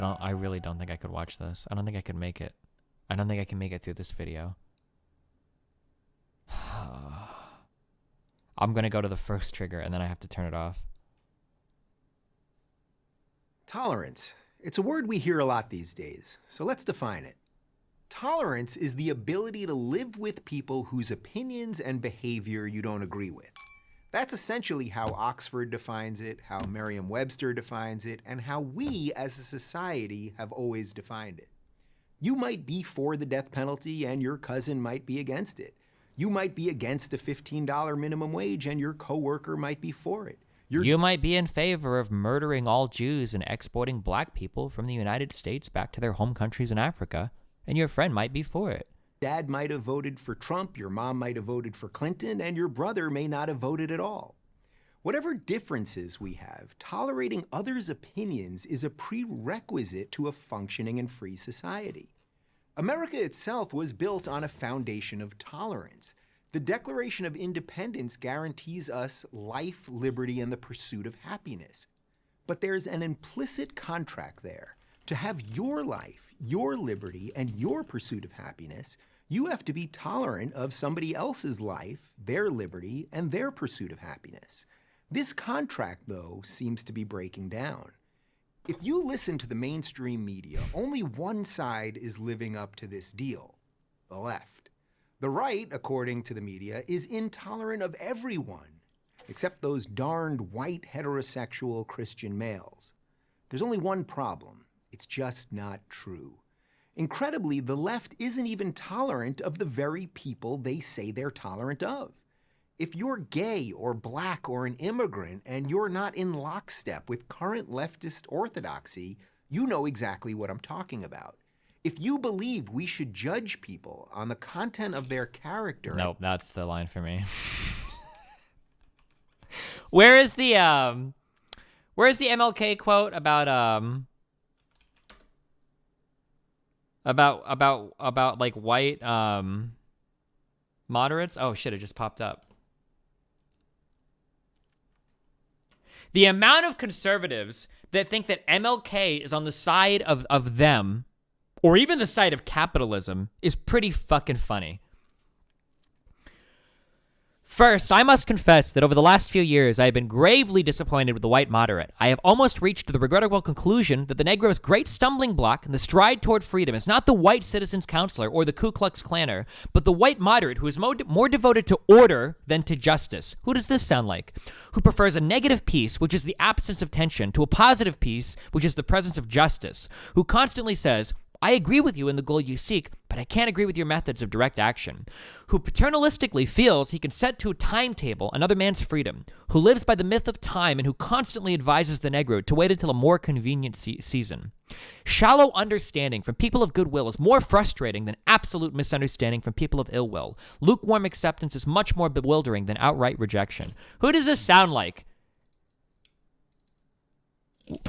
I really don't think I could watch this. I don't think I could make it. I don't think I can make it through this video. I'm going to go to the first trigger and then I have to turn it off. Tolerance. It's a word we hear a lot these days, so let's define it. Tolerance is the ability to live with people whose opinions and behavior you don't agree with. That's essentially how Oxford defines it, how Merriam-Webster defines it, and how we as a society have always defined it. You might be for the death penalty and your cousin might be against it. You might be against a $15 minimum wage and your coworker might be for it. You might be in favor of murdering all Jews and exporting black people from the United States back to their home countries in Africa, and your friend might be for it. Dad might have voted for Trump, your mom might have voted for Clinton, and your brother may not have voted at all. Whatever differences we have, tolerating others' opinions is a prerequisite to a functioning and free society. America itself was built on a foundation of tolerance. The Declaration of Independence guarantees us life, liberty, and the pursuit of happiness. But there's an implicit contract there. To have your life, your liberty, and your pursuit of happiness, you have to be tolerant of somebody else's life, their liberty, and their pursuit of happiness. This contract, though, seems to be breaking down. If you listen to the mainstream media, only one side is living up to this deal, the left. The right, according to the media, is intolerant of everyone, except those darned white heterosexual Christian males. There's only one problem. It's just not true. Incredibly, the left isn't even tolerant of the very people they say they're tolerant of. If you're gay or black or an immigrant and you're not in lockstep with current leftist orthodoxy, you know exactly what I'm talking about. If you believe we should judge people on the content of their character... Nope, that's the line for me. Where's the MLK quote about like white moderates? Oh shit, it just popped up. The amount of conservatives that think that MLK is on the side of them, or even the side of capitalism, is pretty fucking funny. First, I must confess that over the last few years, I have been gravely disappointed with the white moderate. I have almost reached the regrettable conclusion that the Negro's great stumbling block in the stride toward freedom is not the white citizen's counselor or the Ku Klux Klanner, but the white moderate who is more devoted to order than to justice. Who does this sound like? Who prefers a negative peace, which is the absence of tension, to a positive peace, which is the presence of justice. Who constantly says, I agree with you in the goal you seek, but I can't agree with your methods of direct action. Who paternalistically feels he can set to a timetable another man's freedom. Who lives by the myth of time and who constantly advises the Negro to wait until a more convenient season. Shallow understanding from people of goodwill is more frustrating than absolute misunderstanding from people of ill will. Lukewarm acceptance is much more bewildering than outright rejection. Who does this sound like?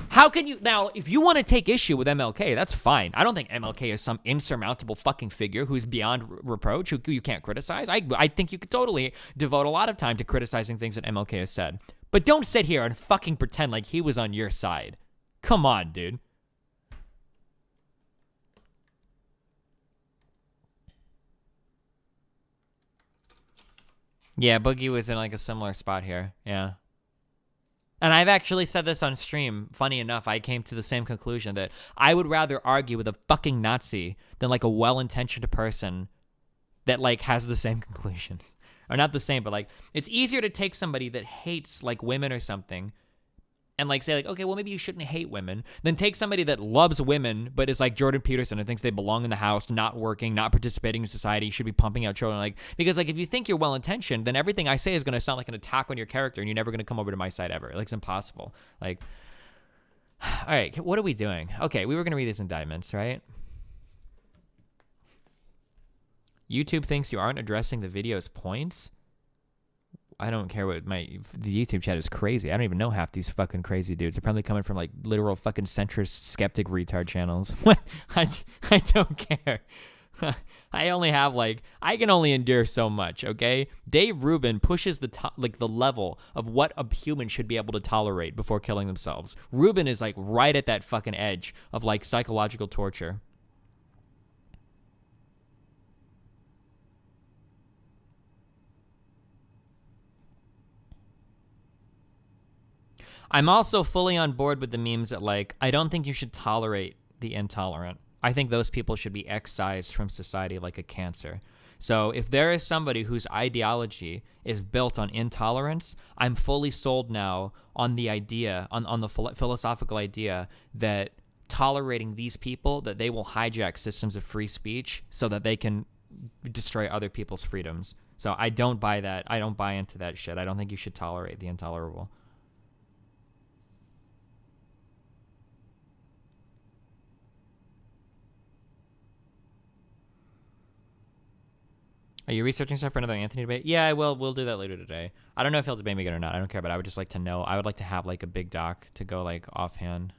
How can you, now, if you want to take issue with MLK, that's fine. I don't think MLK is some insurmountable fucking figure who's beyond reproach, who you can't criticize. I think you could totally devote a lot of time to criticizing things that MLK has said. But don't sit here and fucking pretend like he was on your side. Come on, dude. Yeah, Boogie was in like a similar spot here. Yeah. And I've actually said this on stream. Funny enough, I came to the same conclusion that I would rather argue with a fucking Nazi than like a well-intentioned person that like has the same conclusions. Or not the same, but like it's easier to take somebody that hates like women or something and like say like, okay, well maybe you shouldn't hate women, than take somebody that loves women but is like Jordan Peterson and thinks they belong in the house, not working, not participating in society, should be pumping out children. Like, because like if you think you're well-intentioned, then everything I say is going to sound like an attack on your character and you're never going to come over to my side ever. Like, it's impossible. Like, all right, what are we doing? Okay, we were going to read these indictments, right? YouTube thinks you aren't addressing the video's points. I don't care what the YouTube chat is crazy. I don't even know half these fucking crazy dudes. They're probably coming from like literal fucking centrist skeptic retard channels. I don't care. I only have I can only endure so much, okay? Dave Rubin pushes the level of what a human should be able to tolerate before killing themselves. Rubin is right at that fucking edge of psychological torture. I'm also fully on board with the memes that I don't think you should tolerate the intolerant. I think those people should be excised from society like a cancer. So if there is somebody whose ideology is built on intolerance, I'm fully sold now on the idea, on the philosophical idea that tolerating these people, that they will hijack systems of free speech so that they can destroy other people's freedoms. So I don't buy that. I don't buy into that shit. I don't think you should tolerate the intolerable. Are you researching stuff for another Anthony debate? Yeah, I will. We'll do that later today. I don't know if he'll debate me again or not. I don't care, but I would just like to know. I would like to have a big doc to go offhand.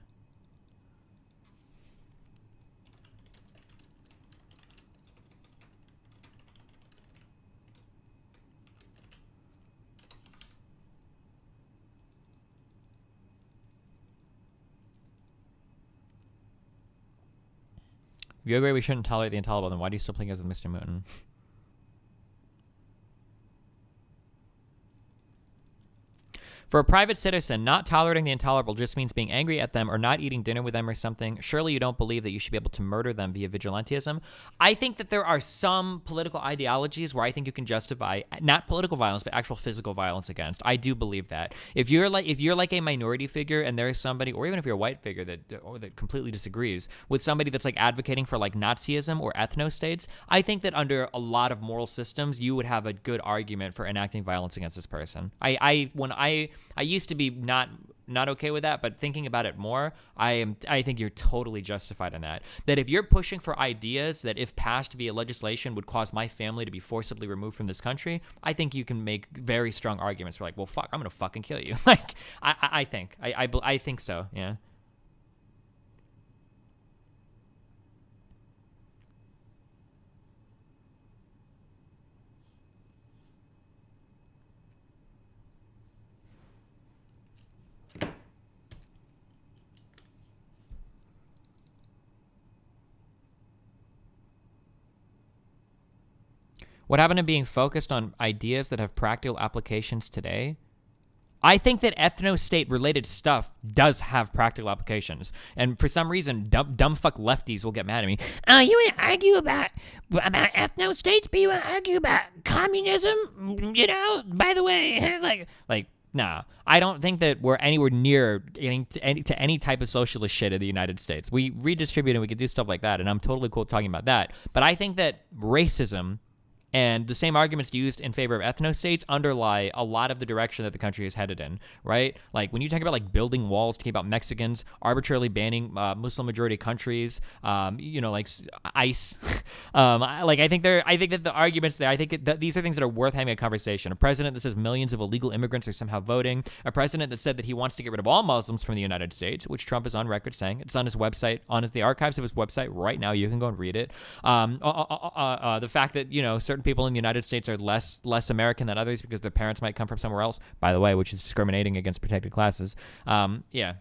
If you agree we shouldn't tolerate the intolerable, then why do you still play games with Mr. Mooten? For a private citizen, not tolerating the intolerable just means being angry at them or not eating dinner with them or something. Surely you don't believe that you should be able to murder them via vigilantism. I think that there are some political ideologies where I think you can justify not political violence, but actual physical violence against. I do believe that. If you're a minority figure and there is somebody, or even if you're a white figure that completely disagrees with somebody that's advocating for Nazism or ethno-states, I think that under a lot of moral systems, you would have a good argument for enacting violence against this person. I used to be not okay with that, but thinking about it more, I think you're totally justified in that. That if you're pushing for ideas that if passed via legislation would cause my family to be forcibly removed from this country, I think you can make very strong arguments for well, fuck, I'm gonna fucking kill you. I think so, yeah. What happened to being focused on ideas that have practical applications today? I think that ethno-state related stuff does have practical applications. And for some reason, dumb fuck lefties will get mad at me. You want to argue about ethno-states, but you want to argue about communism? By the way, nah, I don't think that we're anywhere near getting to any type of socialist shit in the United States. We redistribute and we can do stuff like that, and I'm totally cool talking about that. But I think that racism and the same arguments used in favor of ethno-states underlie a lot of the direction that the country is headed in, right? When you talk about building walls, talking about Mexicans, arbitrarily banning Muslim-majority countries, ICE. I think that the arguments there, I think that these are things that are worth having a conversation. A president that says millions of illegal immigrants are somehow voting. A president that said that he wants to get rid of all Muslims from the United States, which Trump is on record saying. It's on his website, the archives of his website right now. You can go and read it. The fact that, certain people in the United States are less American than others because their parents might come from somewhere else, by the way, which is discriminating against protected classes. Yeah.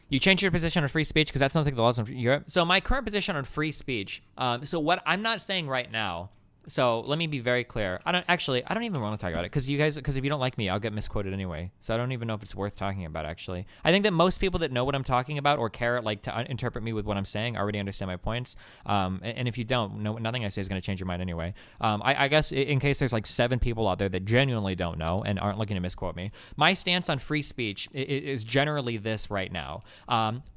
You changed your position on free speech because that sounds like the laws in Europe. So my current position on free speech. So what I'm not saying right now. So let me be very clear. I don't even want to talk about it because if you don't like me, I'll get misquoted anyway. So I don't even know if it's worth talking about, actually. I think that most people that know what I'm talking about or care to interpret me with what I'm saying already understand my points. And if you don't, nothing I say is going to change your mind anyway. I guess in case there's 7 people out there that genuinely don't know and aren't looking to misquote me, my stance on free speech is generally this right now.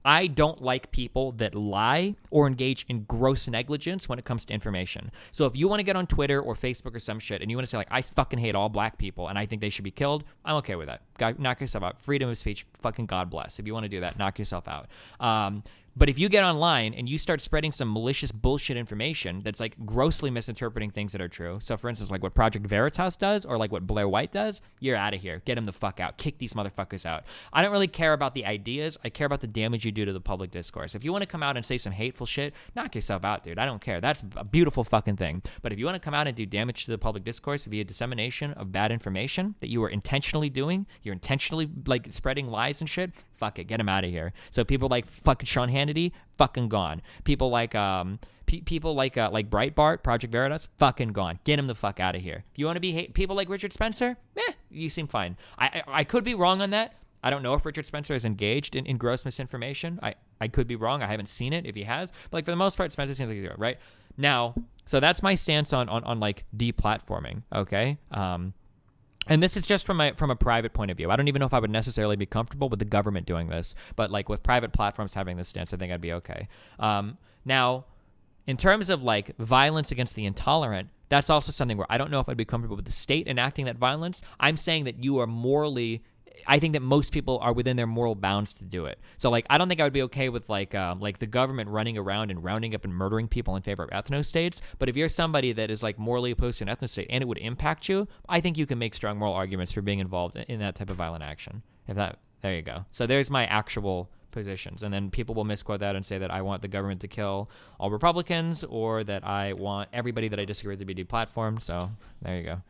I don't like people that lie or engage in gross negligence when it comes to information. So if you want to get on Twitter or Facebook or some shit and you want to say I fucking hate all black people and I think they should be killed, I'm okay with that. knock yourself out. Freedom of speech, fucking God bless. If you want to do that, knock yourself out. But if you get online and you start spreading some malicious bullshit information that's like grossly misinterpreting things that are true, so for instance, like what Project Veritas does or like what Blair White does, you're out of here. Get him the fuck out. Kick these motherfuckers out. I don't really care about the ideas. I care about the damage you do to the public discourse. If you want to come out and say some hateful shit, knock yourself out, dude. I don't care. That's a beautiful fucking thing. But if you want to come out and do damage to the public discourse via dissemination of bad information that you are intentionally doing, you're intentionally like spreading lies and shit, fuck it, get him out of here. So people like fucking Sean Hannity, fucking gone. People like Breitbart, Project Veritas, fucking gone. Get him the fuck out of here. If you want to be people like Richard Spencer, you seem fine. I could be wrong on that. I don't know if Richard Spencer is engaged in gross misinformation. I could be wrong. I haven't seen it if he has. But like for the most part, Spencer seems like he's right. Now, so that's my stance on like deplatforming, okay? And this is just from a private point of view. I don't even know if I would necessarily be comfortable with the government doing this, but like with private platforms having this stance, I think I'd be okay. Now, in terms of like violence against the intolerant, that's also something where I don't know if I'd be comfortable with the state enacting that violence. I'm saying that you are morally, I think that most people are within their moral bounds to do it. So like, I don't think I would be okay with like the government running around and rounding up and murdering people in favor of ethno-states. But if you're somebody that is like morally opposed to an ethno-state and it would impact you, I think you can make strong moral arguments for being involved in that type of violent action. There you go. So there's my actual positions. And then people will misquote that and say that I want the government to kill all Republicans or that I want everybody that I disagree with to be deplatformed. So there you go.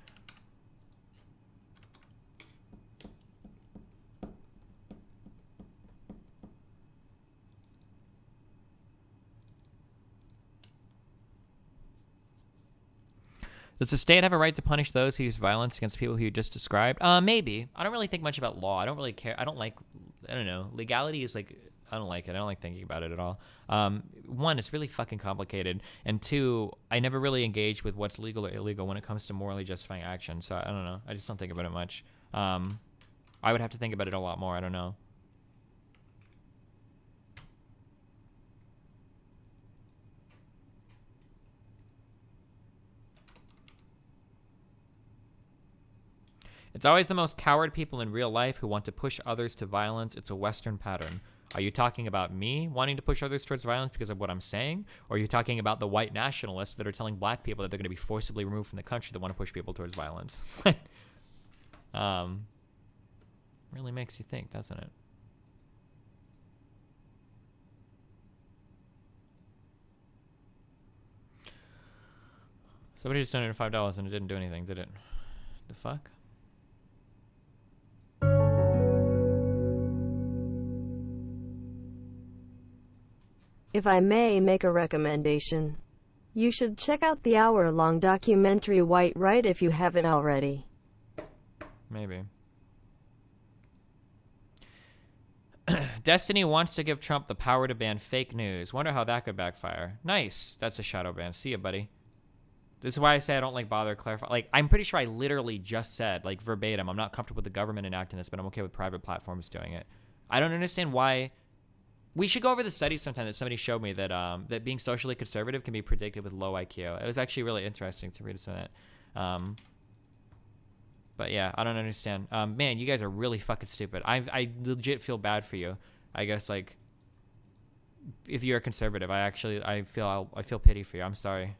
Does the state have a right to punish those who use violence against people who you just described? Maybe. I don't really think much about law. I don't really care. I don't know. Legality is like, I don't like it. I don't like thinking about it at all. One, it's really fucking complicated. And two, I never really engage with what's legal or illegal when it comes to morally justifying action. So I don't know. I just don't think about it much. I would have to think about it a lot more. I don't know. It's always the most coward people in real life who want to push others to violence. It's a Western pattern. Are you talking about me wanting to push others towards violence because of what I'm saying? Or are you talking about the white nationalists that are telling black people that they're going to be forcibly removed from the country that want to push people towards violence? Really makes you think, doesn't it? Somebody just donated $5 and it didn't do anything, did it? The fuck? If I may make a recommendation, you should check out the hour-long documentary White Right if you haven't already. Maybe. Destiny wants to give Trump the power to ban fake news. Wonder how that could backfire. Nice. That's a shadow ban. See ya, buddy. This is why I say I don't like bother clarify. Like, I'm pretty sure I literally just said, like, verbatim, I'm not comfortable with the government enacting this, but I'm okay with private platforms doing it. I don't understand why. We should go over the study sometime that somebody showed me that that being socially conservative can be predicted with low IQ. It was actually really interesting to read some of that. But yeah, I don't understand. Man, you guys are really fucking stupid. I legit feel bad for you. I guess like if you're a conservative, I feel pity for you. I'm sorry.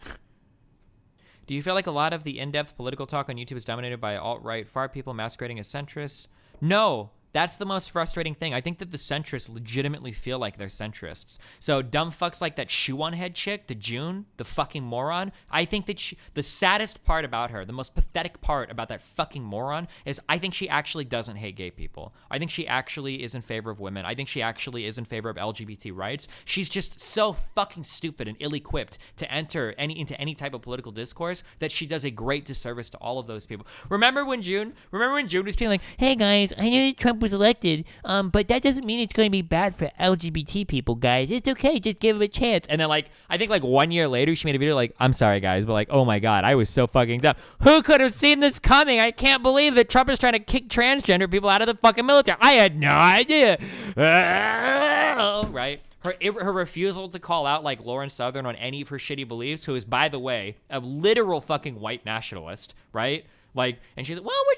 Do you feel like a lot of the in-depth political talk on YouTube is dominated by alt-right far people masquerading as centrists? No. That's the most frustrating thing. I think that the centrists legitimately feel like they're centrists. So dumb fucks like that shoe-on-head chick, the June, the fucking moron, I think that the saddest part about her, the most pathetic part about that fucking moron is I think she actually doesn't hate gay people. I think she actually is in favor of women. I think she actually is in favor of LGBT rights. She's just so fucking stupid and ill-equipped to enter into any type of political discourse that she does a great disservice to all of those people. Remember when June was being like, hey guys, I know Trump was elected, but that doesn't mean it's going to be bad for LGBT people, guys. It's okay, just give him a chance. And then like I think like 1 year later she made a video like, I'm sorry guys, but like, oh my god, I was so fucking dumb. Who could have seen this coming? I can't believe that Trump is trying to kick transgender people out of the fucking military. I had no idea. Right? Her refusal to call out like Lauren Southern on any of her shitty beliefs, who is, by the way, a literal fucking white nationalist, right? Like, and she's like, well, we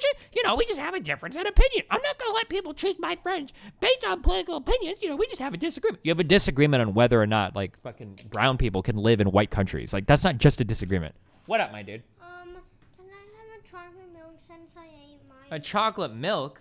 just have a difference in opinion. I'm not going to let people choose my friends based on political opinions. We just have a disagreement. You have a disagreement on whether or not, like, fucking brown people can live in white countries. Like, that's not just a disagreement. What up, my dude? Can I have a chocolate milk since I ate mine? A chocolate milk?